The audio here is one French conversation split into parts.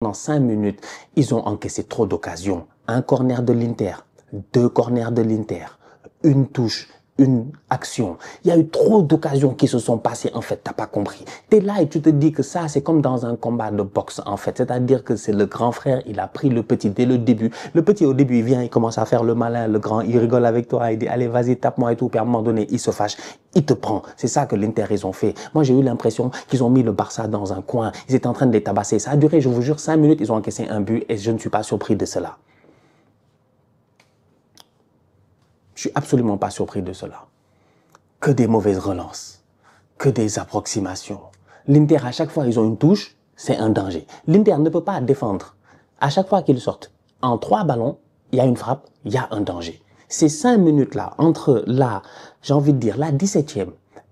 Pendant 5 minutes, ils ont encaissé trop d'occasions. Un corner de l'Inter, 2 corners de l'Inter, une touche, une action. Il y a eu trop d'occasions qui se sont passées, en fait, t'as pas compris. T'es là et tu te dis que ça, c'est comme dans un combat de boxe, en fait. C'est-à-dire que c'est le grand frère, il a pris le petit dès le début. Le petit, au début, il vient, il commence à faire le malin, le grand, il rigole avec toi, il dit, allez, vas-y, tape-moi et tout. Puis à un moment donné, il se fâche, il te prend. C'est ça que l'Inter, ils ont fait. Moi, j'ai eu l'impression qu'ils ont mis le Barça dans un coin. Ils étaient en train de les tabasser. Ça a duré, je vous jure, 5 minutes, ils ont encaissé un but et je ne suis pas surpris de cela. Je suis absolument pas surpris de cela. Que des mauvaises relances, que des approximations. L'Inter, à chaque fois ils ont une touche, c'est un danger. L'Inter ne peut pas défendre. À chaque fois qu'ils sortent, en 3 ballons, il y a une frappe, il y a un danger. Ces 5 minutes-là, entre la, j'ai envie de dire, la 17e,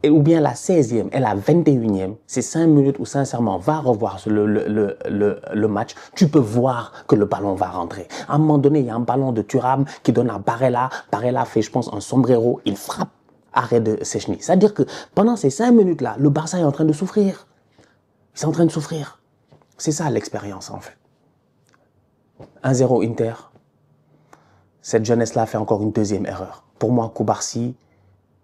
ou bien la 16e et la 21e, ces 5 minutes où sincèrement, va revoir le match, tu peux voir que le ballon va rentrer. À un moment donné, il y a un ballon de Thuram qui donne à Barella. Barella fait, je pense, un sombrero, il frappe. Arrêt de Szczęsny. C'est-à-dire que pendant ces 5 minutes-là, le Barça est en train de souffrir. Ils sont en train de souffrir. C'est ça l'expérience, en fait. 1-0 Inter. Cette jeunesse-là fait encore une deuxième erreur. Pour moi, Cubarsí,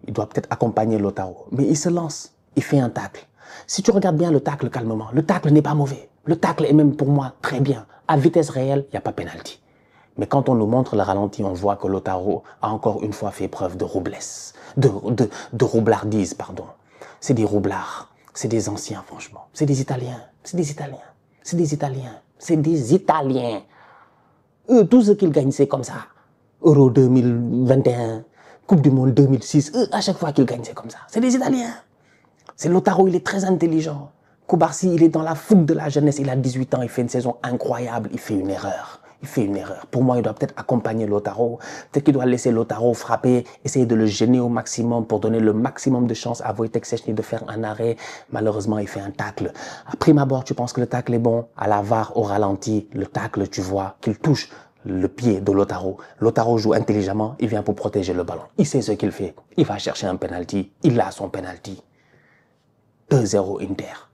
il doit peut-être accompagner Lautaro. Mais il se lance. Il fait un tacle. Si tu regardes bien le tacle calmement, le tacle n'est pas mauvais. Le tacle est même pour moi très bien. À vitesse réelle, il n'y a pas pénalty. Mais quand on nous montre le ralenti, on voit que Lautaro a encore une fois fait preuve de roublesse, de roublardise, pardon. C'est des roublards, c'est des anciens, franchement. C'est des Italiens, c'est des Italiens, c'est des Italiens, c'est des Italiens. Eux, tout ce qu'ils gagnent, c'est comme ça. Euro 2021, Coupe du Monde 2006, eux, à chaque fois qu'ils gagnent, c'est comme ça. C'est des Italiens. C'est Lautaro, il est très intelligent. Cubarsí, il est dans la fougue de la jeunesse, il a 18 ans, il fait une saison incroyable, il fait une erreur. Il fait une erreur. Pour moi, il doit peut-être accompagner Lautaro. Peut-être qu'il doit laisser Lautaro frapper, essayer de le gêner au maximum pour donner le maximum de chance à Wojtek Szczęsny de faire un arrêt. Malheureusement, il fait un tacle. À prime abord, tu penses que le tacle est bon. À la VAR, au ralenti, le tacle, tu vois qu'il touche le pied de Lautaro. Lautaro joue intelligemment. Il vient pour protéger le ballon. Il sait ce qu'il fait. Il va chercher un penalty. Il a son penalty. 2-0 Inter.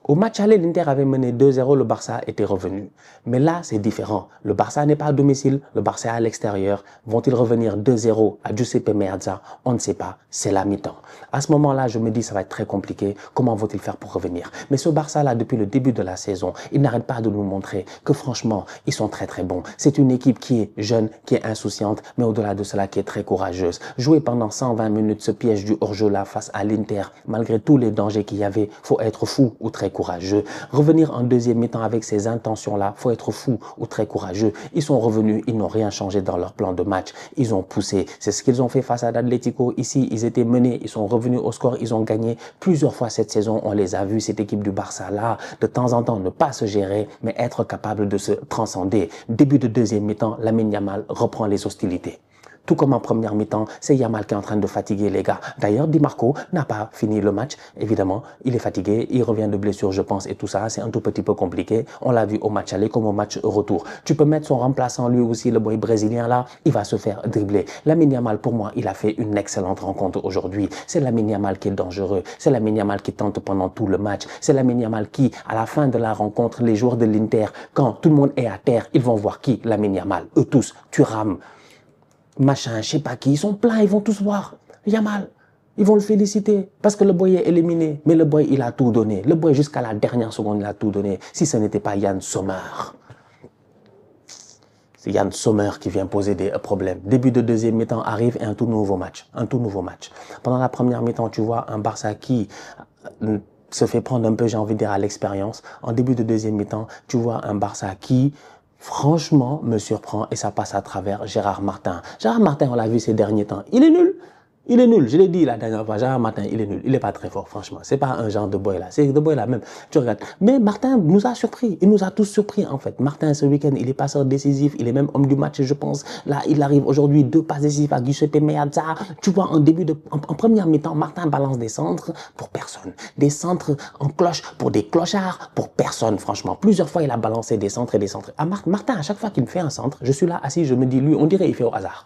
Au match aller, l'Inter avait mené 2-0, le Barça était revenu. Mais là, c'est différent. Le Barça n'est pas à domicile, le Barça est à l'extérieur. Vont-ils revenir 2-0 à Giuseppe Meazza? On ne sait pas, c'est la mi-temps. À ce moment-là, je me dis, ça va être très compliqué. Comment vont-ils faire pour revenir? Mais ce Barça-là, depuis le début de la saison, il n'arrête pas de nous montrer que franchement, ils sont très très bons. C'est une équipe qui est jeune, qui est insouciante, mais au-delà de cela, qui est très courageuse. Jouer pendant 120 minutes ce piège du hors-jeu-là face à l'Inter, malgré tous les dangers qu'il y avait, faut être fou ou très courageux. Revenir en deuxième mi-temps avec ces intentions-là, faut être fou ou très courageux. Ils sont revenus, ils n'ont rien changé dans leur plan de match. Ils ont poussé. C'est ce qu'ils ont fait face à l'Atlético. Ici, ils étaient menés, ils sont revenus au score, ils ont gagné plusieurs fois cette saison. On les a vus, cette équipe du Barça-là, de temps en temps, ne pas se gérer, mais être capable de se transcender. Début de deuxième mi-temps, Lamine Yamal reprend les hostilités. Tout comme en première mi-temps, c'est Yamal qui est en train de fatiguer les gars. D'ailleurs, Di Marco n'a pas fini le match. Évidemment, il est fatigué, il revient de blessure, je pense, et tout ça, c'est un tout petit peu compliqué. On l'a vu au match aller comme au match retour. Tu peux mettre son remplaçant, lui aussi, le boy brésilien là, il va se faire dribbler. Lamine Yamal, pour moi, il a fait une excellente rencontre aujourd'hui. C'est Lamine Yamal qui est dangereux. C'est Lamine Yamal qui tente pendant tout le match. C'est Lamine Yamal qui, à la fin de la rencontre, les joueurs de l'Inter, quand tout le monde est à terre, ils vont voir qui? Lamine Yamal. Eux tous, Thuram, machin, je sais pas qui, ils sont pleins, ils vont tous voir Yamal. Ils vont le féliciter parce que le boy est éliminé. Mais le boy, il a tout donné. Le boy, jusqu'à la dernière seconde, il a tout donné. Si ce n'était pas Yann Sommer. C'est Yann Sommer qui vient poser des problèmes. Début de deuxième mi-temps arrive et un tout nouveau match. Un tout nouveau match. Pendant la première mi-temps, tu vois un Barça qui se fait prendre un peu, j'ai envie de dire, à l'expérience. En début de deuxième mi-temps, tu vois un Barça qui franchement, me surprend et ça passe à travers Gérard Martin. Gérard Martin, on l'a vu ces derniers temps, il est nul. Il est nul, je l'ai dit la dernière fois, Gérard Martin, il est nul. Il n'est pas très fort, franchement. C'est pas un genre de boy là. C'est de boy là même. Tu regardes. Mais Martin nous a surpris. Il nous a tous surpris en fait. Martin, ce week-end, il est passeur décisif. Il est même homme du match, je pense. Là, il arrive aujourd'hui 2 passes décisives à Giuseppe Meazza. Tu vois, en première mi-temps, Martin balance des centres pour personne. Des centres en cloche pour des clochards pour personne, franchement. Plusieurs fois, il a balancé des centres et des centres. Martin, à chaque fois qu'il me fait un centre, je suis là assis, je me dis, lui, on dirait il fait au hasard.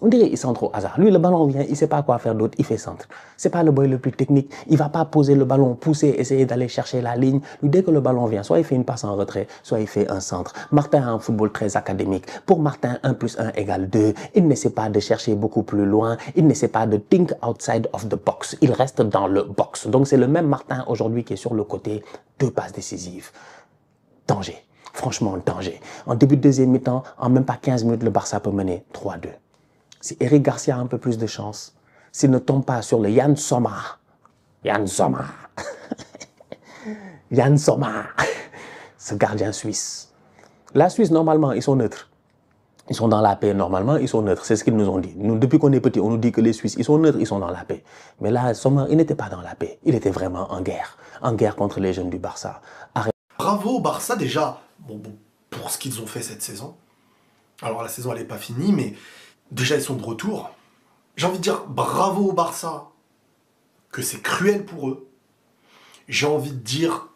On dirait qu'il centre au hasard. Lui, le ballon vient, il ne sait pas quoi faire d'autre, il fait centre. Ce n'est pas le boy le plus technique. Il ne va pas poser le ballon, pousser, essayer d'aller chercher la ligne. Lui, dès que le ballon vient, soit il fait une passe en retrait, soit il fait un centre. Martin a un football très académique. Pour Martin, 1 plus 1 égale 2. Il n'essaie pas de chercher beaucoup plus loin. Il n'essaie pas de think outside of the box. Il reste dans le box. Donc, c'est le même Martin aujourd'hui qui est sur le côté. 2 passes décisives. Danger. Franchement, danger. En début de deuxième mi-temps, en même pas 15 minutes, le Barça peut mener 3-2. Si Eric Garcia a un peu plus de chance, s'il ne tombe pas sur le Yann Sommer, Yann Sommer, ce gardien suisse. La Suisse, normalement, ils sont neutres. Ils sont dans la paix, normalement, ils sont neutres. C'est ce qu'ils nous ont dit. Nous, depuis qu'on est petit, on nous dit que les Suisses, ils sont neutres, ils sont dans la paix. Mais là, Sommer, il n'était pas dans la paix. Il était vraiment en guerre contre les jeunes du Barça. Bravo au Barça, déjà, pour ce qu'ils ont fait cette saison. Alors, la saison, elle n'est pas finie, mais déjà, ils sont de retour. J'ai envie de dire bravo au Barça, que c'est cruel pour eux. J'ai envie de dire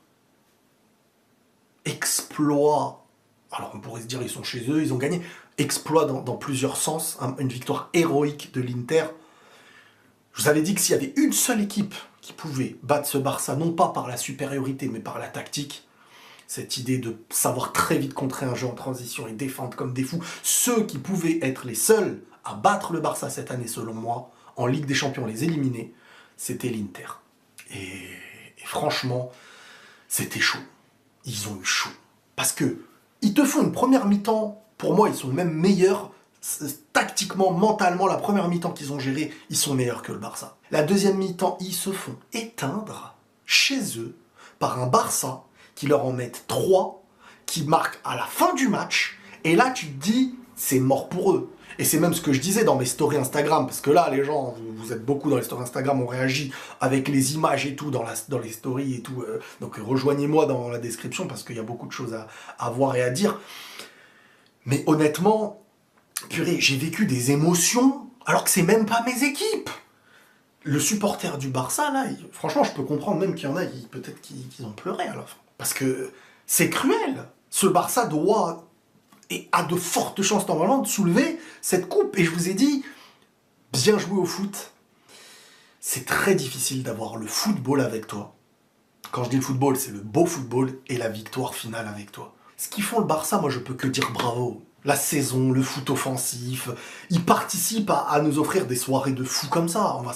exploit. Alors, on pourrait se dire, ils sont chez eux, ils ont gagné. Exploit dans plusieurs sens, une victoire héroïque de l'Inter. Je vous avais dit que s'il y avait une seule équipe qui pouvait battre ce Barça, non pas par la supériorité, mais par la tactique, cette idée de savoir très vite contrer un jeu en transition et défendre comme des fous, ceux qui pouvaient être les seuls à battre le Barça cette année, selon moi, en Ligue des Champions, les éliminer, c'était l'Inter. Et franchement, c'était chaud. Ils ont eu chaud. Parce que ils te font une première mi-temps, pour moi, ils sont même meilleurs, tactiquement, mentalement, la première mi-temps qu'ils ont gérée, ils sont meilleurs que le Barça. La deuxième mi-temps, ils se font éteindre chez eux par un Barça qui leur en mettent 3, qui marquent à la fin du match, et là tu te dis, c'est mort pour eux. Et c'est même ce que je disais dans mes stories Instagram, parce que là, les gens, vous êtes beaucoup dans les stories Instagram, on réagit avec les images et tout, dans les stories et tout. Donc rejoignez-moi dans la description, parce qu'il y a beaucoup de choses à voir et à dire. Mais honnêtement, purée, j'ai vécu des émotions, alors que c'est même pas mes équipes. Le supporter du Barça, là, franchement, je peux comprendre même qu'il y en a, peut-être qu'ils ont pleuré à la fin. Parce que c'est cruel. Ce Barça doit et a de fortes chances normalement de soulever cette coupe. Et je vous ai dit, bien jouer au foot, c'est très difficile d'avoir le football avec toi. Quand je dis le football, c'est le beau football et la victoire finale avec toi. Ce qu'ils font le Barça, moi je peux que dire bravo. La saison, le foot offensif, ils participent à nous offrir des soirées de fou comme ça. On va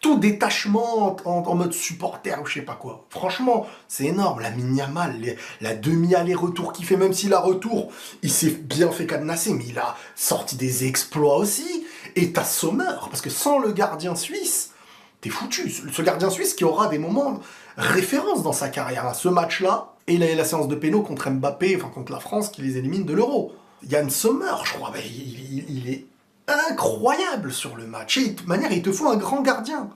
tout détachement en mode supporter ou je sais pas quoi. Franchement, c'est énorme. La Yamal, la demi-aller-retour qu'il fait, même si la retour, il s'est bien fait cadenasser, mais il a sorti des exploits aussi. Et t'as Sommer, parce que sans le gardien suisse, t'es foutu. Ce gardien suisse qui aura des moments référence dans sa carrière. Ce match-là, et la séance de péno contre Mbappé, enfin contre la France, qui les élimine de l'Euro. Yann Sommer, je crois, il est incroyable sur le match. Et de toute manière, il te faut un grand gardien.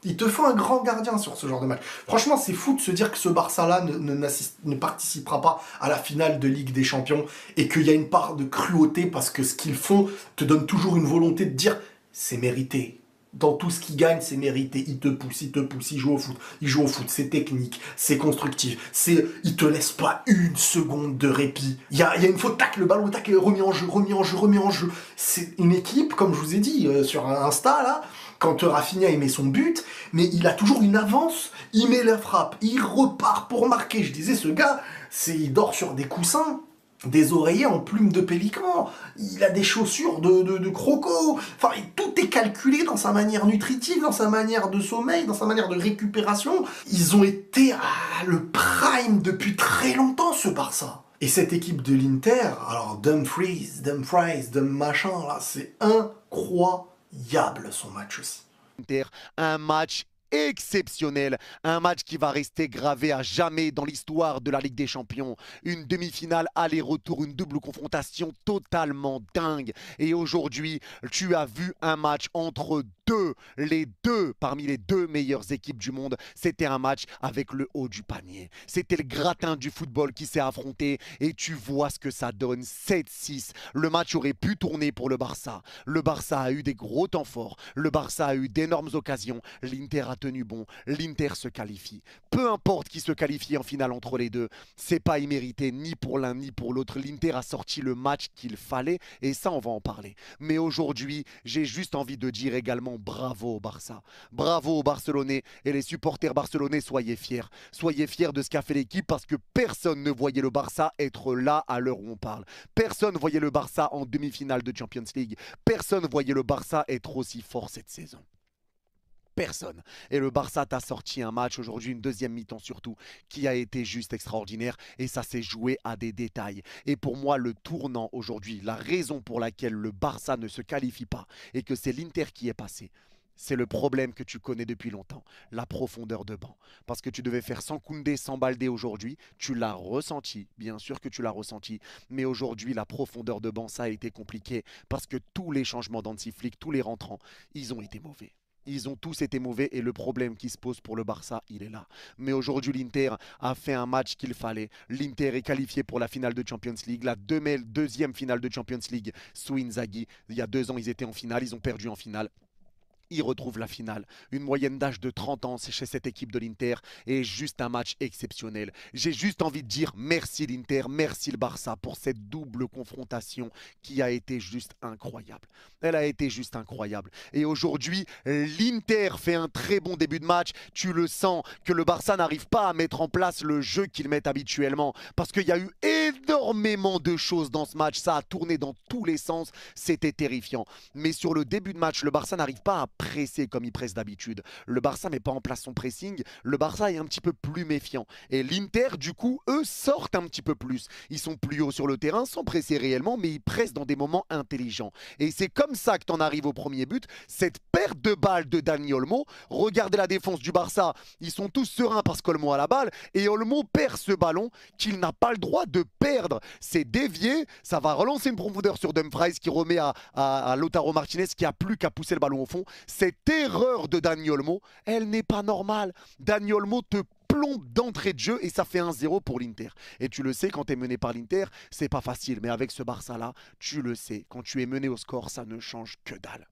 Il te faut un grand gardien sur ce genre de match. Franchement, c'est fou de se dire que ce Barça-là ne participera pas à la finale de Ligue des Champions et qu'il y a une part de cruauté parce que ce qu'ils font te donne toujours une volonté de dire c'est mérité. Dans tout ce qu'il gagne, c'est mérité. Il te pousse, il joue au foot, c'est technique, c'est constructif, il te laisse pas une seconde de répit. Il y a une faute, tac, le ballon, tac, remis en jeu. C'est une équipe, comme je vous ai dit sur Insta, là, quand Rafinha il met son but, mais il a toujours une avance, il met la frappe, il repart pour marquer. Je disais, ce gars, il dort sur des coussins, des oreillers en plumes de pélican, il a des chaussures de croco, enfin tout est calculé dans sa manière nutritive, dans sa manière de sommeil, dans sa manière de récupération. Ils ont été à le prime depuis très longtemps ce Barça. Et cette équipe de l'Inter, alors Dumfries, machin, là, c'est incroyable son match aussi. Un match exceptionnel, un match qui va rester gravé à jamais dans l'histoire de la Ligue des Champions. Une demi-finale aller-retour, une double confrontation totalement dingue. Et aujourd'hui, tu as vu un match entre parmi les deux meilleures équipes du monde. C'était un match avec le haut du panier. C'était le gratin du football qui s'est affronté et tu vois ce que ça donne, 7-6. Le match aurait pu tourner pour le Barça. Le Barça a eu des gros temps forts. Le Barça a eu d'énormes occasions. L'Inter a tenu bon, l'Inter se qualifie. Peu importe qui se qualifie en finale entre les deux, c'est pas immérité ni pour l'un ni pour l'autre. L'Inter a sorti le match qu'il fallait et ça on va en parler. Mais aujourd'hui, j'ai juste envie de dire également bravo au Barça. Bravo aux Barcelonais et les supporters barcelonais, soyez fiers. Soyez fiers de ce qu'a fait l'équipe parce que personne ne voyait le Barça être là à l'heure où on parle. Personne ne voyait le Barça en demi-finale de Champions League. Personne ne voyait le Barça être aussi fort cette saison. Personne. Et le Barça t'a sorti un match aujourd'hui, une deuxième mi-temps surtout, qui a été juste extraordinaire et ça s'est joué à des détails. Et pour moi, le tournant aujourd'hui, la raison pour laquelle le Barça ne se qualifie pas et que c'est l'Inter qui est passé, c'est le problème que tu connais depuis longtemps, la profondeur de banc. Parce que tu devais faire sans Koundé, sans Baldé aujourd'hui, tu l'as ressenti, bien sûr que tu l'as ressenti, mais aujourd'hui la profondeur de banc, ça a été compliqué parce que tous les changements d'Hansi Flick, tous les rentrants, ils ont été mauvais. Ils ont tous été mauvais et le problème qui se pose pour le Barça, il est là. Mais aujourd'hui, l'Inter a fait un match qu'il fallait. L'Inter est qualifié pour la finale de Champions League, la deuxième finale de Champions League sous Inzaghi. Il y a 2 ans, ils étaient en finale, ils ont perdu en finale. Ils retrouvent la finale. Une moyenne d'âge de 30 ans chez cette équipe de l'Inter et juste un match exceptionnel. J'ai juste envie de dire merci l'Inter, merci le Barça pour cette double confrontation qui a été juste incroyable. Elle a été juste incroyable. Et aujourd'hui, l'Inter fait un très bon début de match. Tu le sens que le Barça n'arrive pas à mettre en place le jeu qu'il met habituellement parce qu'il y a eu énormément de choses dans ce match. Ça a tourné dans tous les sens. C'était terrifiant. Mais sur le début de match, le Barça n'arrive pas à presser comme il presse d'habitude. Le Barça met pas en place son pressing. Le Barça est un petit peu plus méfiant. Et l'Inter, du coup, eux sortent un petit peu plus. Ils sont plus hauts sur le terrain sans presser réellement, mais ils pressent dans des moments intelligents. Et c'est comme ça que tu en arrives au premier but. Cette perte de balle de Dani Olmo. Regardez la défense du Barça. Ils sont tous sereins parce qu'Olmo a la balle. Et Olmo perd ce ballon qu'il n'a pas le droit de perdre. C'est dévié. Ça va relancer une profondeur sur Dumfries qui remet à Lautaro Martinez qui a plus qu'à pousser le ballon au fond. Cette erreur de Dani Olmo, elle n'est pas normale. Dani Olmo te plombe d'entrée de jeu et ça fait 1-0 pour l'Inter. Et tu le sais, quand tu es mené par l'Inter, c'est pas facile. Mais avec ce Barça-là, tu le sais, quand tu es mené au score, ça ne change que dalle.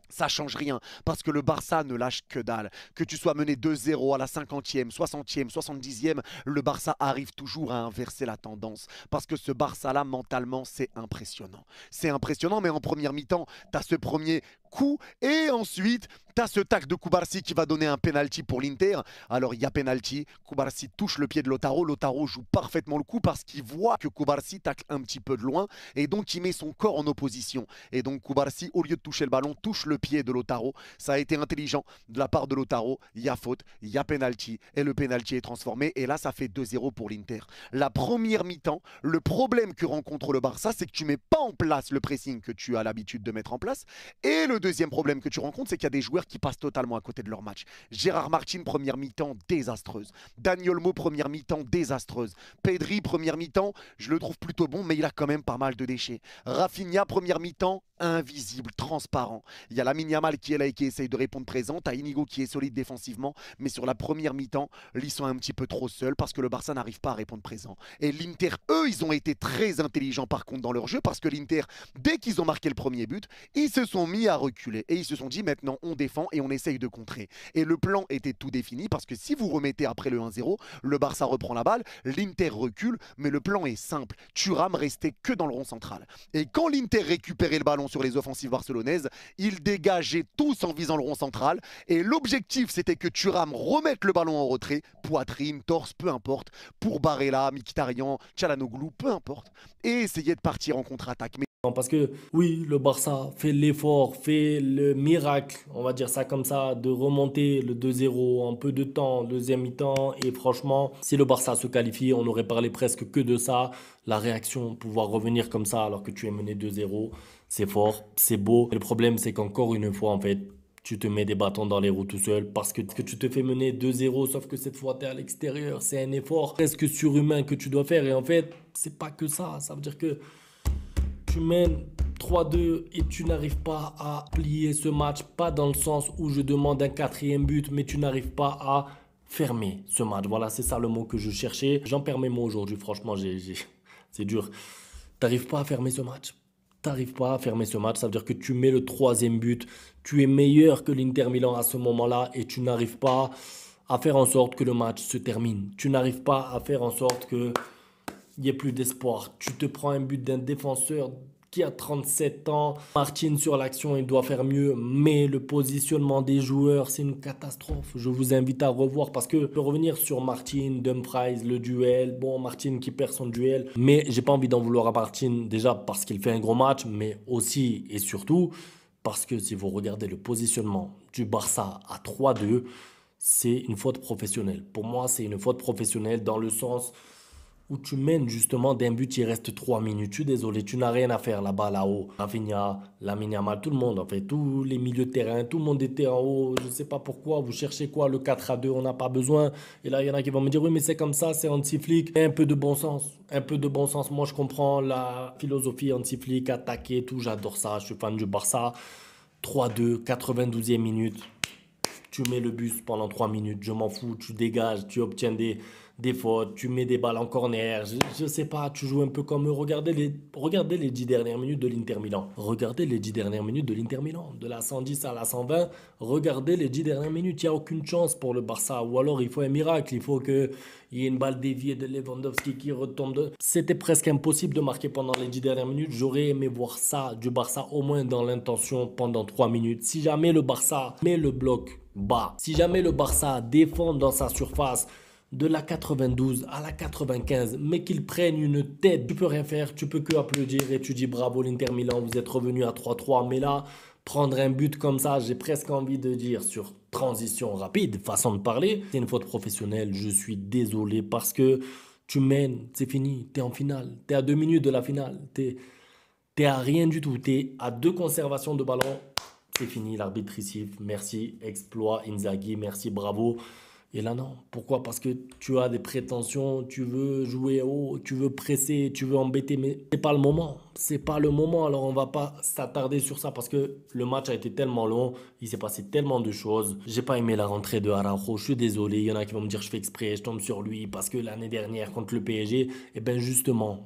Ça change rien parce que le Barça ne lâche que dalle. Que tu sois mené 2-0 à la 50e, 60e, 70e, le Barça arrive toujours à inverser la tendance. Parce que ce Barça-là, mentalement, c'est impressionnant. C'est impressionnant, mais en première mi-temps, tu as ce premier coup et ensuite tu as ce tacle de Cubarsí qui va donner un penalty pour l'Inter. Alors il y a penalty, Cubarsí touche le pied de Lautaro, Lautaro joue parfaitement le coup parce qu'il voit que Cubarsí tacle un petit peu de loin et donc il met son corps en opposition. Et donc Cubarsí, au lieu de toucher le ballon, touche le pied de Lautaro. Ça a été intelligent de la part de Lautaro. Il y a faute, il y a penalty et le penalty est transformé et là ça fait 2-0 pour l'Inter. La première mi-temps, le problème que rencontre le Barça, c'est que tu mets pas en place le pressing que tu as l'habitude de mettre en place et le deuxième problème que tu rencontres, c'est qu'il y a des joueurs qui passent totalement à côté de leur match. Gérard Martin, première mi-temps, désastreuse. Dani Olmo, première mi-temps, désastreuse. Pedri, première mi-temps, je le trouve plutôt bon, mais il a quand même pas mal de déchets. Rafinha, première mi-temps, invisible, transparent. Il y a Lamine Yamal qui est là et qui essaye de répondre présent. T'as Inigo qui est solide défensivement, mais sur la première mi-temps, ils sont un petit peu trop seuls parce que le Barça n'arrive pas à répondre présent. Et l'Inter, eux, ils ont été très intelligents par contre dans leur jeu parce que l'Inter, dès qu'ils ont marqué le premier but, ils se sont mis à reculer et ils se sont dit maintenant on défend et on essaye de contrer. Et le plan était tout défini parce que si vous remettez après le 1-0, le Barça reprend la balle, l'Inter recule, mais le plan est simple. Thuram restait que dans le rond central. Et quand l'Inter récupérait le ballon sur les offensives barcelonaises, ils dégageaient tous en visant le rond central et l'objectif c'était que Thuram remette le ballon en retrait, poitrine, torse, peu importe, pour Barella, Mkhitaryan, Çalhanoğlu, peu importe, et essayer de partir en contre-attaque. Parce que oui, le Barça fait l'effort, fait le miracle, on va dire ça comme ça, de remonter le 2-0 en peu de temps, deuxième mi-temps. Et franchement, si le Barça se qualifie, on aurait parlé presque que de ça. La réaction, pouvoir revenir comme ça alors que tu es mené 2-0, c'est fort, c'est beau. Et le problème, c'est qu'encore une fois, en fait, tu te mets des bâtons dans les roues tout seul parce que tu te fais mener 2-0, sauf que cette fois, tu es à l'extérieur. C'est un effort presque surhumain que tu dois faire. Et en fait, c'est pas que ça. Ça veut dire que tu mènes 3-2 et tu n'arrives pas à plier ce match. Pas dans le sens où je demande un 4e but, mais tu n'arrives pas à fermer ce match. Voilà, c'est ça le mot que je cherchais. J'en perds mes mots aujourd'hui, franchement, c'est dur. Tu n'arrives pas à fermer ce match. t'arrives pas à fermer ce match. Ça veut dire que tu mets le troisième but. Tu es meilleur que l'Inter Milan à ce moment-là et tu n'arrives pas à faire en sorte que le match se termine. Tu n'arrives pas à faire en sorte qu'il n'y ait plus d'espoir. Tu te prends un but d'un défenseur qui a 37 ans. Martin sur l'action, il doit faire mieux. Mais le positionnement des joueurs, c'est une catastrophe. Je vous invite à revoir parce que pour revenir sur Martin, Dumfries, le duel. Bon, Martin qui perd son duel. Mais j'ai pas envie d'en vouloir à Martin déjà parce qu'il fait un gros match, mais aussi et surtout parce que si vous regardez le positionnement du Barça à 3-2, c'est une faute professionnelle. Pour moi, c'est une faute professionnelle dans le sens où tu mènes justement d'un but, il reste 3 minutes. Je suis désolé, tu n'as rien à faire là-bas, là-haut. Rafinha, Lamine Yamal, tout le monde, en fait, tous les milieux de terrain, tout le monde était en haut. Je ne sais pas pourquoi, vous cherchez quoi, le 4-2, on n'a pas besoin. Et là, il y en a qui vont me dire, oui, mais c'est comme ça, c'est anti-flic. Un peu de bon sens, un peu de bon sens. Moi, je comprends la philosophie anti-flic, attaquer, tout, j'adore ça. Je suis fan du Barça. 3-2, 92e minute. Tu mets le bus pendant 3 minutes, je m'en fous, tu dégages, tu obtiens des fautes, tu mets des balles en corner, je sais pas, tu joues un peu comme eux. Regardez les 10 dernières minutes de l'Inter Milan. Regardez les 10 dernières minutes de l'Inter Milan. De la 110 à la 120, regardez les 10 dernières minutes. Il n'y a aucune chance pour le Barça. Ou alors il faut un miracle, il faut qu'il y ait une balle déviée de Lewandowski qui retombe. C'était presque impossible de marquer pendant les 10 dernières minutes. J'aurais aimé voir ça du Barça au moins dans l'intention pendant 3 minutes. Si jamais le Barça met le bloc bas, si jamais le Barça défend dans sa surface de la 92 à la 95, mais qu'ils prennent une tête, tu peux rien faire, tu peux que applaudir et tu dis bravo l'Inter Milan, vous êtes revenu à 3-3. Mais là, prendre un but comme ça, j'ai presque envie de dire sur transition rapide, façon de parler, c'est une faute professionnelle. Je suis désolé parce que tu mènes, c'est fini, t'es en finale, t'es à 2 minutes de la finale, t'es à rien du tout, t'es à 2 conservations de ballon. C'est fini, l'arbitre ici. Merci, exploit, Inzaghi, merci, bravo. Et là, non. Pourquoi? Parce que tu as des prétentions, tu veux jouer haut, tu veux presser, tu veux embêter, mais c'est pas le moment. C'est pas le moment. Alors, on va pas s'attarder sur ça parce que le match a été tellement long, il s'est passé tellement de choses. J'ai pas aimé la rentrée de Araujo, je suis désolé. Il y en a qui vont me dire je fais exprès, je tombe sur lui parce que l'année dernière contre le PSG, eh ben justement,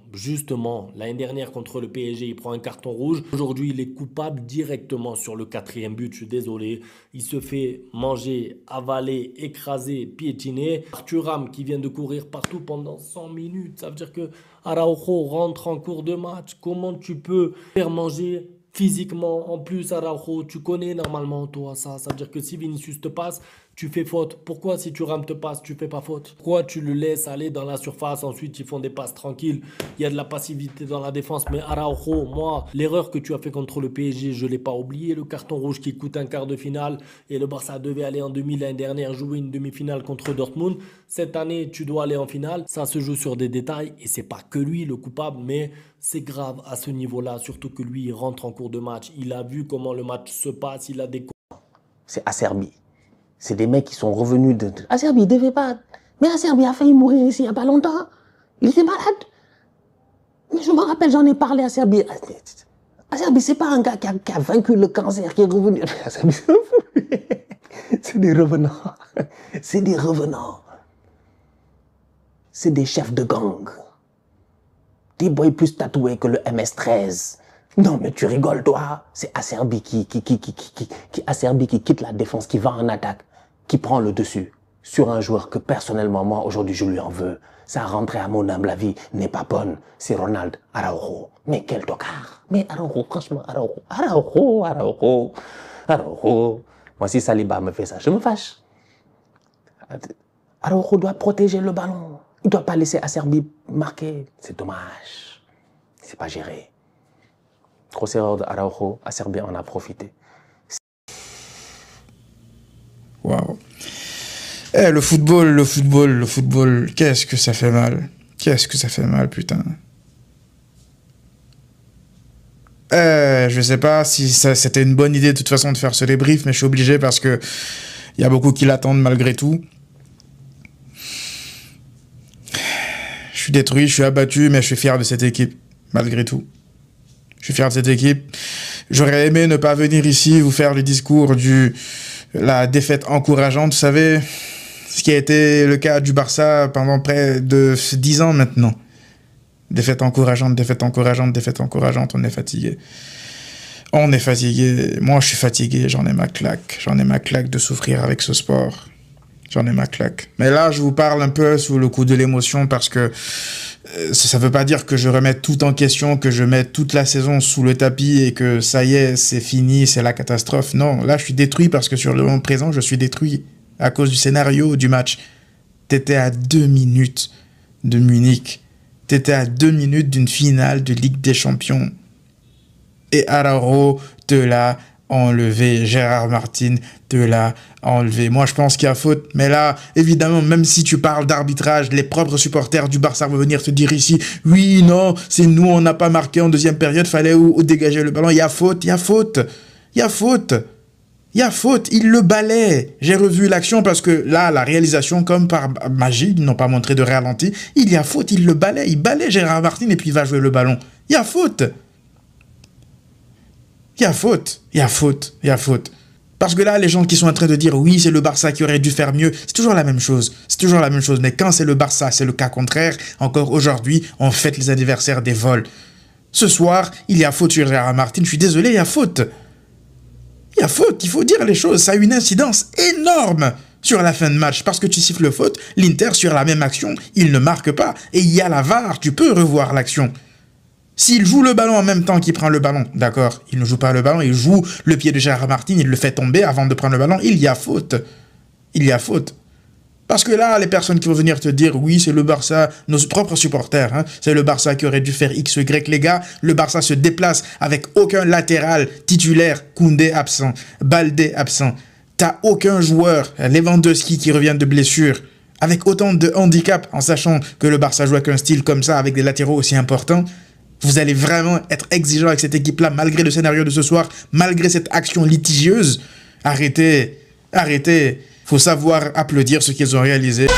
l'année dernière contre le PSG, il prend un carton rouge. Aujourd'hui, il est coupable directement sur le 4e but. Je suis désolé. Il se fait manger, avaler, écraser, piétiner. Thuram qui vient de courir partout pendant 100 minutes. Ça veut dire que Araujo rentre en cours de match. Comment tu peux faire manger physiquement? En plus, Araujo, tu connais normalement toi ça. Ça veut dire que si Vinicius te passe, tu fais faute. Pourquoi si Thuram te passe, tu fais pas faute? Pourquoi tu le laisses aller dans la surface? Ensuite, ils font des passes tranquilles. Il y a de la passivité dans la défense. Mais Araujo, moi, l'erreur que tu as fait contre le PSG, je l'ai pas oublié. Le carton rouge qui coûte un quart de finale. Et le Barça devait aller en demi l'année dernière, jouer une demi-finale contre Dortmund. Cette année, tu dois aller en finale. Ça se joue sur des détails. Et c'est pas que lui le coupable, mais c'est grave à ce niveau-là. Surtout que lui, il rentre en cours de match. Il a vu comment le match se passe. Il a des... C'est Acerbi. C'est des mecs qui sont revenus de... Acerbi, il devait pas... Mais Acerbi a failli mourir ici il n'y a pas longtemps. Il était malade. Mais je me rappelle, j'en ai parlé à Acerbi. Acerbi, c'est pas un gars qui a vaincu le cancer, qui est revenu. Acerbi, c'est des revenants. C'est des revenants. C'est des chefs de gang. Des boys plus tatoués que le MS-13. Non, mais tu rigoles, toi. C'est Acerbi Acerbi qui quitte la défense, qui va en attaque, qui prend le dessus sur un joueur que personnellement, moi, aujourd'hui, je lui en veux. Sa rentrée, à mon humble avis, n'est pas bonne. C'est Ronald Araujo. Mais quel tocard. Mais Araujo, franchement, Araujo. Moi, si Saliba me fait ça, je me fâche. Araujo doit protéger le ballon. Il ne doit pas laisser Acerbi marquer. C'est dommage. C'est pas géré. Grosse erreur de Araujo, Acerbi en a profité. Waouh. Le football, qu'est-ce que ça fait mal. Qu'est-ce que ça fait mal, putain. Je sais pas si c'était une bonne idée de toute façon de faire ce débrief, mais je suis obligé parce que il y a beaucoup qui l'attendent malgré tout. Je suis détruit, je suis abattu, mais je suis fier de cette équipe, malgré tout. Je suis fier de cette équipe. J'aurais aimé ne pas venir ici vous faire le discours la défaite encourageante. Vous savez, ce qui a été le cas du Barça pendant près de 10 ans maintenant. Défaite encourageante, défaite encourageante, défaite encourageante, on est fatigué. On est fatigué. Moi, je suis fatigué, j'en ai ma claque. J'en ai ma claque de souffrir avec ce sport. J'en ai ma claque. Mais là, je vous parle un peu sous le coup de l'émotion parce que ça veut pas dire que je remette tout en question, que je mette toute la saison sous le tapis et que ça y est, c'est fini, c'est la catastrophe. Non, là, je suis détruit parce que sur le moment présent, je suis détruit à cause du scénario du match. T'étais à 2 minutes de Munich. T'étais à 2 minutes d'une finale de Ligue des Champions. Et Araujo te l'a enlevé. Gérard Martin te l'a enlevé. Moi, je pense qu'il y a faute. Mais là, évidemment, même si tu parles d'arbitrage, les propres supporters du Barça vont venir te dire ici, oui, non, c'est nous, on n'a pas marqué en deuxième période, fallait ou dégager le ballon. Il y a faute, il y a faute. Il y a faute. Il y a faute, il le balaie. J'ai revu l'action parce que là, la réalisation, comme par magie, ils n'ont pas montré de ralenti. Il y a faute, il le balaie. Il balaie Gérard Martin et puis il va jouer le ballon. Il y a faute. Il y a faute. Il y a faute. Il y a faute. Parce que là, les gens qui sont en train de dire oui, c'est le Barça qui aurait dû faire mieux, c'est toujours la même chose. C'est toujours la même chose. Mais quand c'est le Barça, c'est le cas contraire. Encore aujourd'hui, on fête les anniversaires des vols. Ce soir, il y a faute sur Gérard Martin. Je suis désolé, il y a faute. Il y a faute, il faut dire les choses. Ça a une incidence énorme sur la fin de match. Parce que tu siffles faute, l'Inter, sur la même action, il ne marque pas. Et il y a la VAR, tu peux revoir l'action. S'il joue le ballon en même temps qu'il prend le ballon, d'accord, il ne joue pas le ballon, il joue le pied de Gérard Martin, il le fait tomber avant de prendre le ballon, il y a faute. Il y a faute. Parce que là, les personnes qui vont venir te dire, oui, c'est le Barça, nos propres supporters, hein, c'est le Barça qui aurait dû faire X, Y, les gars, le Barça se déplace avec aucun latéral titulaire, Koundé absent, Baldé absent, t'as aucun joueur, Lewandowski qui revient de blessure, avec autant de handicap, en sachant que le Barça joue avec un style comme ça, avec des latéraux aussi importants, vous allez vraiment être exigeant avec cette équipe-là, malgré le scénario de ce soir, malgré cette action litigieuse. Arrêtez, arrêtez. Faut savoir applaudir ce qu'ils ont réalisé.